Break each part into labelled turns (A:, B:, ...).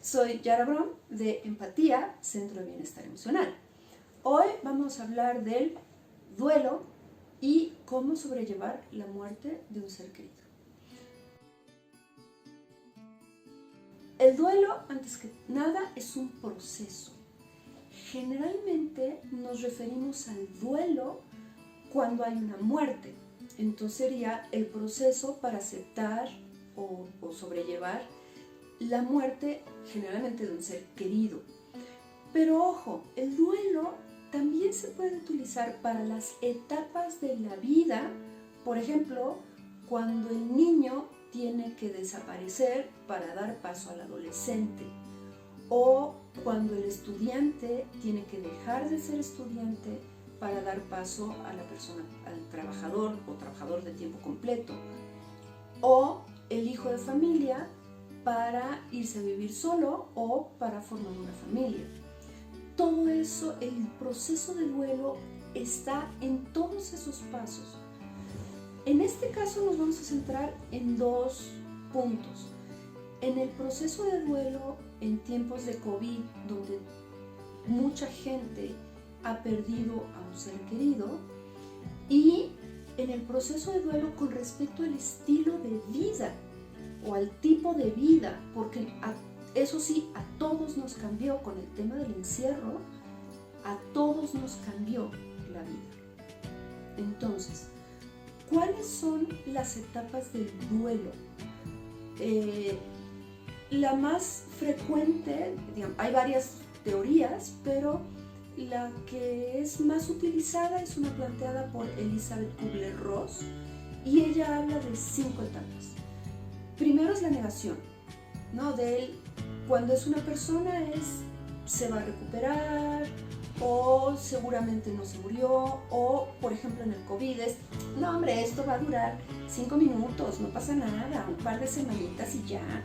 A: Soy Yara Brom de Empatía, Centro de Bienestar Emocional. Hoy vamos a hablar del duelo y cómo sobrellevar la muerte de un ser querido. El duelo, antes que nada, es un proceso. Generalmente nos referimos al duelo cuando hay una muerte. Entonces sería el proceso para aceptar o sobrellevar la muerte generalmente de un ser querido. Pero ojo, el duelo también se puede utilizar para las etapas de la vida. Por ejemplo, cuando el niño tiene que desaparecer para dar paso al adolescente, o cuando el estudiante tiene que dejar de ser estudiante para dar paso a la persona, al trabajador o trabajador de tiempo completo, o el hijo de familia para irse a vivir solo o para formar una familia. Todo eso, el proceso de duelo está en todos esos pasos. En este caso nos vamos a centrar en dos puntos. En el proceso de duelo en tiempos de COVID, donde mucha gente ha perdido a un ser querido, y en el proceso de duelo con respecto al estilo de vida o al tipo de vida, porque eso sí, a todos nos cambió con el tema del encierro, a todos nos cambió la vida. Entonces, ¿cuáles son las etapas del duelo? La más frecuente, digamos, hay varias teorías, pero la que es más utilizada es una planteada por Elizabeth Kubler-Ross, y ella habla de 5 etapas. Primero es la negación, ¿no? Cuando es una persona se va a recuperar, o seguramente no se murió, o por ejemplo en el COVID no hombre, esto va a durar 5 minutos, no pasa nada, un par de semanitas y ya.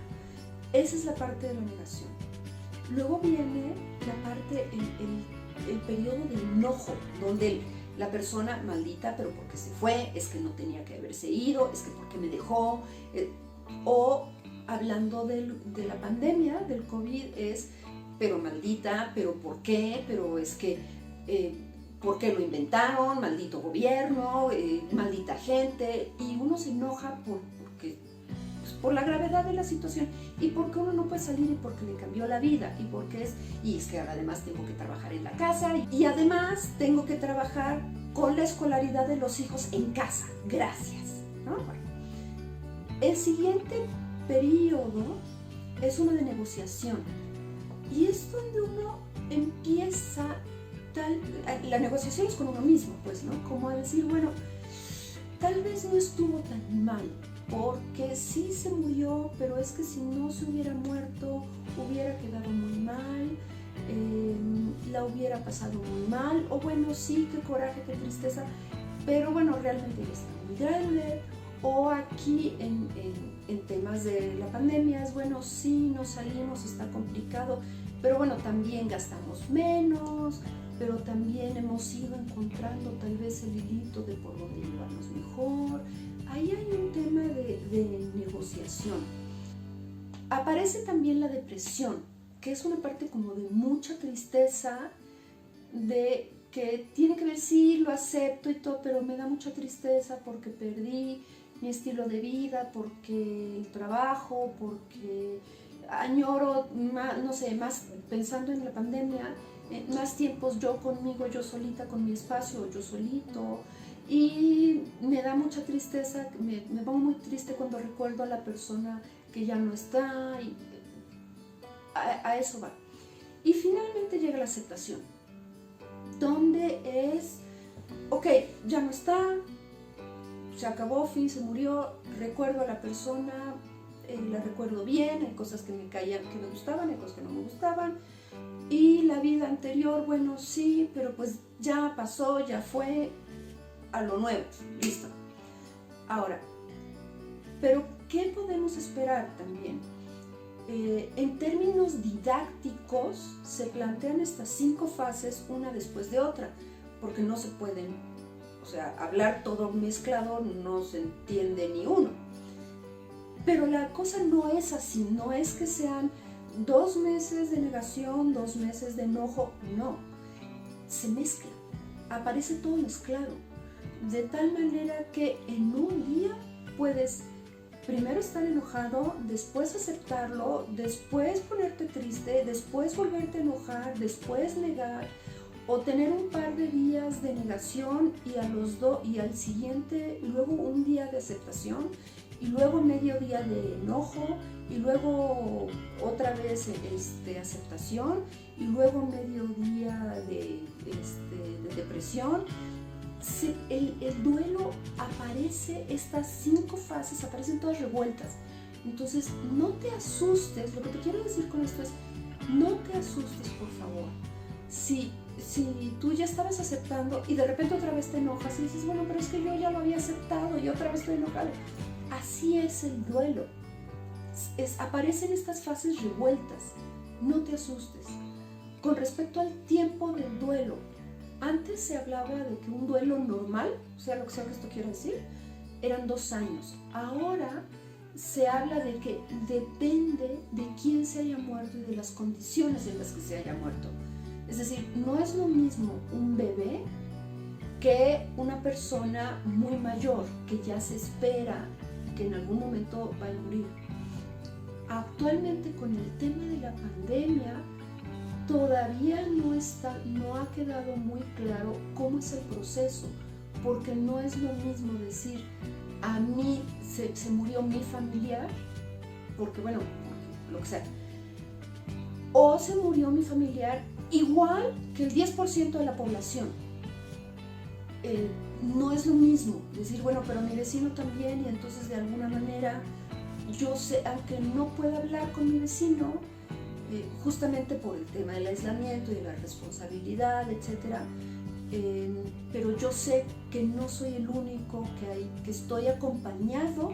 A: Esa es la parte de la negación. Luego viene la parte, el periodo del enojo, donde la persona maldita, pero porque se fue, es que no tenía que haberse ido, es que porque me dejó, o hablando de la pandemia, del COVID, pero maldita, pero ¿por qué? Pero es que, ¿por qué lo inventaron? Maldito gobierno, maldita gente, y uno se enoja por la gravedad de la situación, y porque uno no puede salir, y porque le cambió la vida, y es que además tengo que trabajar en la casa, y además tengo que trabajar con la escolaridad de los hijos en casa, gracias, ¿no? Bueno, el siguiente periodo es uno de negociación, y es donde uno empieza, la negociación es con uno mismo, pues, ¿no? Como a decir, bueno, tal vez no estuvo tan mal, porque sí se murió, pero es que si no se hubiera muerto, hubiera quedado muy mal, la hubiera pasado muy mal, o bueno, sí, qué coraje, qué tristeza, pero bueno, realmente ya está muy grande. O aquí en temas de la pandemia es bueno, sí, no salimos, está complicado, pero bueno, también gastamos menos, pero también hemos ido encontrando tal vez el hilito de por dónde llevarnos mejor. Ahí hay un tema de negociación. Aparece también la depresión, que es una parte como de mucha tristeza, de que tiene que ver, sí, lo acepto y todo, pero me da mucha tristeza porque perdí mi estilo de vida, porque el trabajo, porque añoro, no sé, más pensando en la pandemia, más tiempos yo conmigo, yo solita con mi espacio, yo solito, y me da mucha tristeza, me pongo muy triste cuando recuerdo a la persona que ya no está, y a eso va. Y finalmente llega la aceptación, donde ok, ya no está, se acabó, fin, se murió, recuerdo a la persona, la recuerdo bien, hay cosas que me gustaban, hay cosas que no me gustaban, y la vida anterior, bueno, sí, pero pues ya pasó, ya fue, a lo nuevo, listo. Ahora, pero ¿qué podemos esperar también? En términos didácticos se plantean estas 5 fases una después de otra, porque no se pueden, hablar todo mezclado, no se entiende ni uno. Pero la cosa no es así, no es que sean 2 meses de negación, 2 meses de enojo, no, se mezcla, aparece todo mezclado, de tal manera que en un día puedes primero estar enojado, después aceptarlo, después ponerte triste, después volverte a enojar, después negar, o tener un par de días de negación y al siguiente, luego un día de aceptación, y luego medio día de enojo, y luego otra vez aceptación, y luego medio día de depresión. El duelo aparece, estas 5 fases aparecen todas revueltas. Entonces no te asustes, lo que te quiero decir con esto es, no te asustes, por favor. Si tú ya estabas aceptando y de repente otra vez te enojas y dices, bueno, pero es que yo ya lo había aceptado y otra vez estoy enojado. Así es el duelo. Aparecen estas fases revueltas. No te asustes. Con respecto al tiempo del duelo, antes se hablaba de que un duelo normal, o sea, lo que sea que esto quiere decir, eran 2 años. Ahora se habla de que depende de quién se haya muerto y de las condiciones en las que se haya muerto. Es decir, no es lo mismo un bebé que una persona muy mayor que ya se espera que en algún momento va a morir. Actualmente, con el tema de la pandemia, todavía no ha quedado muy claro cómo es el proceso, porque no es lo mismo decir, a mí se murió mi familiar, porque bueno, lo que sea, o se murió mi familiar igual que el 10% de la población. No es lo mismo decir, bueno, pero mi vecino también, y entonces de alguna manera yo sé, aunque no pueda hablar con mi vecino, justamente por el tema del aislamiento y de la responsabilidad, etcétera, pero yo sé que no soy el único que estoy acompañado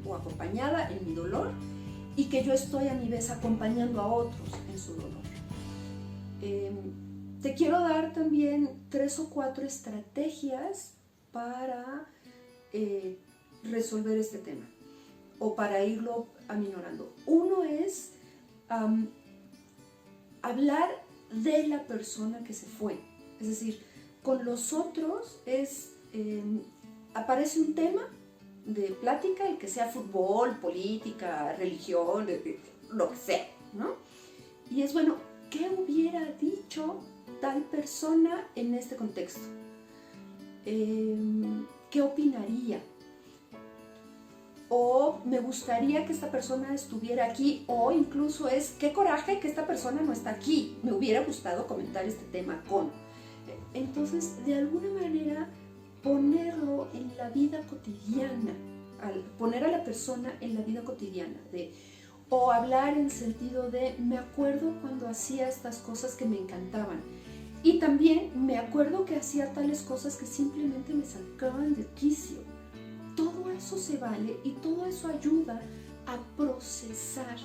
A: o acompañada en mi dolor, y que yo estoy a mi vez acompañando a otros en su dolor. Te quiero dar también 3 o 4 estrategias para resolver este tema o para irlo aminorando. Uno es hablar de la persona que se fue. Es decir, con los otros aparece un tema de plática, el que sea fútbol, política, religión, lo que sea, ¿no? Y es, bueno, ¿qué hubiera dicho tal persona en este contexto? ¿Qué opinaría? O me gustaría que esta persona estuviera aquí, o incluso es, qué coraje que esta persona no está aquí, me hubiera gustado comentar este tema con. Entonces, de alguna manera, ponerlo en la vida cotidiana, poner a la persona en la vida cotidiana, o hablar en sentido de, me acuerdo cuando hacía estas cosas que me encantaban, y también me acuerdo que hacía tales cosas que simplemente me sacaban de quicio. Todo eso se vale y todo eso ayuda a procesar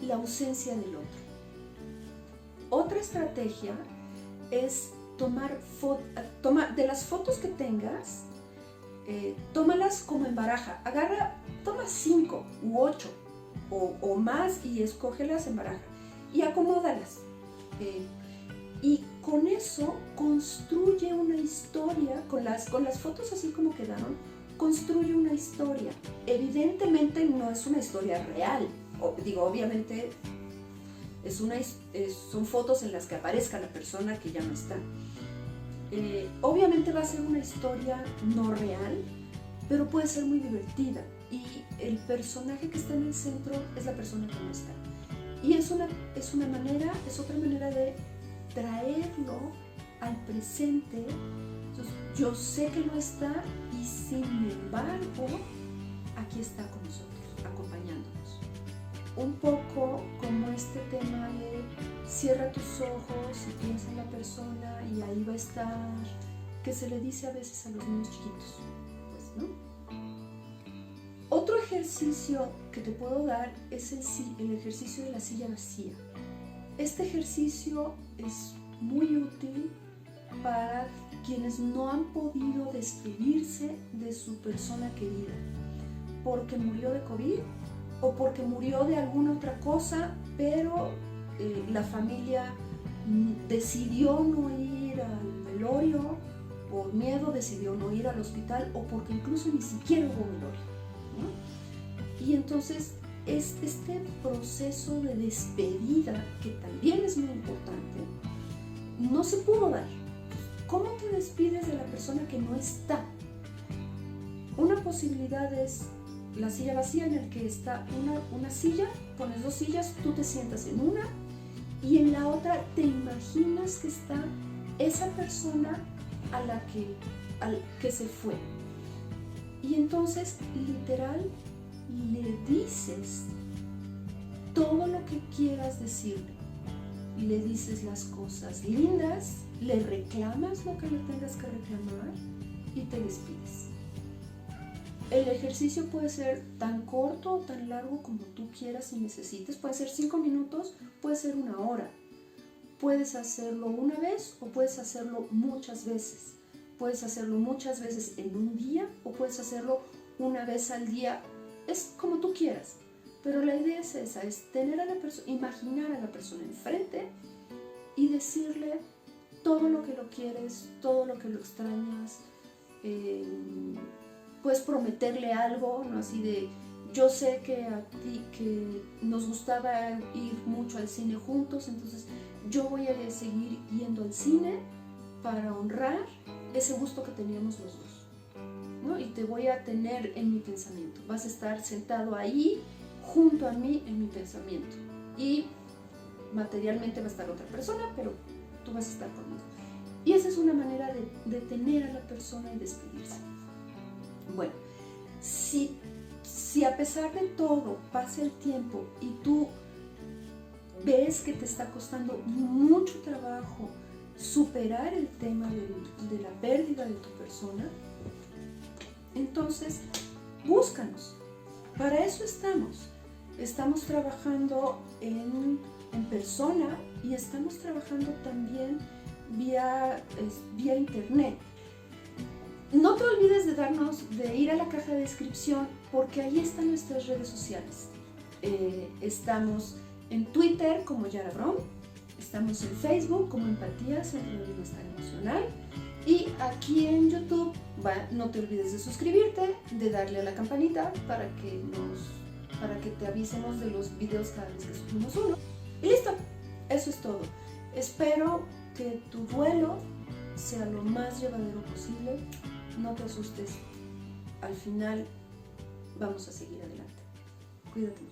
A: la ausencia del otro. Otra estrategia es tomar de las fotos que tengas, tómalas como en baraja. Toma 5 u 8 o más y escógelas en baraja y acomódalas. Y con eso construye una historia, con las fotos así como quedaron, construye una historia. Evidentemente no es una historia real, obviamente son fotos en las que aparezca la persona que ya no está. Obviamente va a ser una historia no real, pero puede ser muy divertida, y el personaje que está en el centro es la persona que no está. Y es otra manera de traerlo al presente. Entonces, yo sé que no está, y sin embargo, aquí está con nosotros, acompañándonos. Un poco como este tema de cierra tus ojos y piensa en la persona y ahí va a estar, que se le dice a veces a los niños chiquitos, pues, ¿no? Otro ejercicio que te puedo dar es el ejercicio de la silla vacía. Este ejercicio es muy útil para quienes no han podido despedirse de su persona querida, porque murió de COVID o porque murió de alguna otra cosa pero la familia decidió no ir al velorio, por miedo decidió no ir al hospital o porque incluso ni siquiera hubo velorio, ¿no? Y entonces este proceso de despedida, que también es muy importante, no se pudo dar. ¿Cómo te despides de la persona que no está? Una posibilidad es la silla vacía, en el que está una silla, pones 2 sillas, tú te sientas en una y en la otra te imaginas que está esa persona al que se fue. Y entonces, literal, le dices todo lo que quieras decirle. Le dices las cosas lindas, le reclamas lo que le tengas que reclamar y te despides. El ejercicio puede ser tan corto o tan largo como tú quieras y necesites. Puede ser 5 minutos, puede ser 1 hora. Puedes hacerlo una vez o puedes hacerlo muchas veces. Puedes hacerlo muchas veces en un día o puedes hacerlo una vez al día. Es como tú quieras. Pero la idea es esa, es tener a la persona, imaginar a la persona enfrente y decirle todo lo que lo quieres, todo lo que lo extrañas. Puedes prometerle algo, ¿no? Así de, yo sé que a ti, que nos gustaba ir mucho al cine juntos, entonces yo voy a seguir yendo al cine para honrar ese gusto que teníamos los dos, ¿no? Y te voy a tener en mi pensamiento. Vas a estar sentado ahí, junto a mí, en mi pensamiento. Y materialmente va a estar otra persona, pero tú vas a estar conmigo. Y esa es una manera de tener a la persona y despedirse. Bueno, si a pesar de todo pasa el tiempo y tú ves que te está costando mucho trabajo superar el tema de la pérdida de tu persona, entonces búscanos. Para eso estamos. Estamos trabajando en persona y estamos trabajando también vía internet. No te olvides de ir a la caja de descripción, porque ahí están nuestras redes sociales. Estamos en Twitter como Yara Brom, estamos en Facebook como Empatía, Centro de Bienestar Emocional, y aquí en YouTube no te olvides de suscribirte, de darle a la campanita para que te avisemos de los videos cada vez que subimos uno. Y listo, eso es todo. Espero que tu duelo sea lo más llevadero posible. No te asustes, al final vamos a seguir adelante. Cuídate mucho.